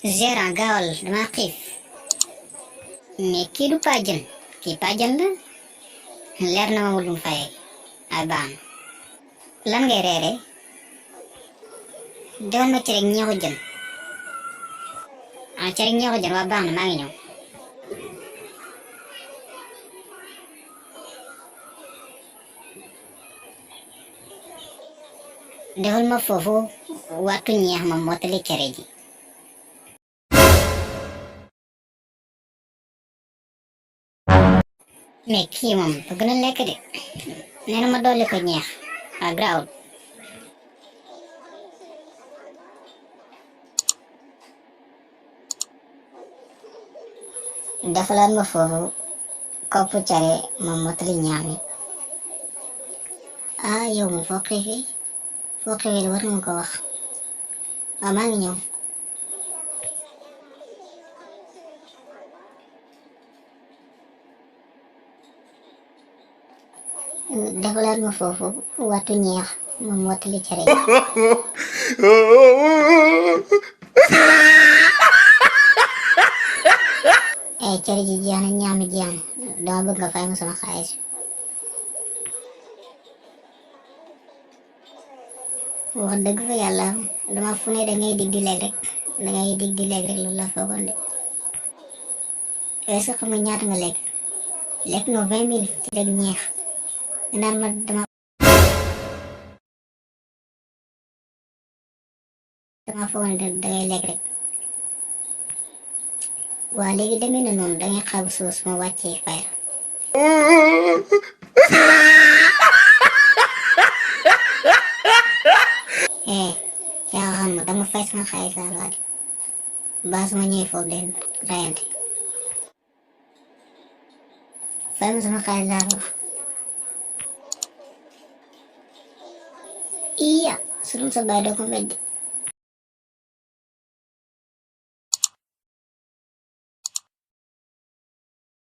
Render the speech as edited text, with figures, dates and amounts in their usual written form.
gérant gaawal dama xiif mais kii du pàjjan kii pàjjan la leer na ma wulum faye ay baax na lan ngay reere defal ma cere ñeexu jën cere ñeexu jën waa baax na maa ngi ñëw defal ma foofu wattu ñeex ma mottali cere ji mais kii moom bëgg na lekk de nee na ma dolli ko ñeex grawul defalaat ma foofu kopp cere ma mottali ñeex mi yow moom foo xiifee war nga ma ko wax maa ngi ñëw defalaat ma foofu wattu ñeex ma mottali cere cere ji jeex na ñaam mi jeex na dama bëgg nga fay ma sama xaalis wax dëgg fa yàlla dama fu ne dangay dig di lekk rek loolu la foogoon de est-ce que xam nga ñaata nga lekk no 20 000 ci rek ñeex naan ma dama foogoon dangay lekk rek waa léegi demee na noonu dangay xaw suus ma wàccee fay yaa xam ma dama fay sama xaalis laa la baa su ma ñëwee foofu den rayante fay ma sama xaalis laa wax iya su dul sa baay doo ko weddi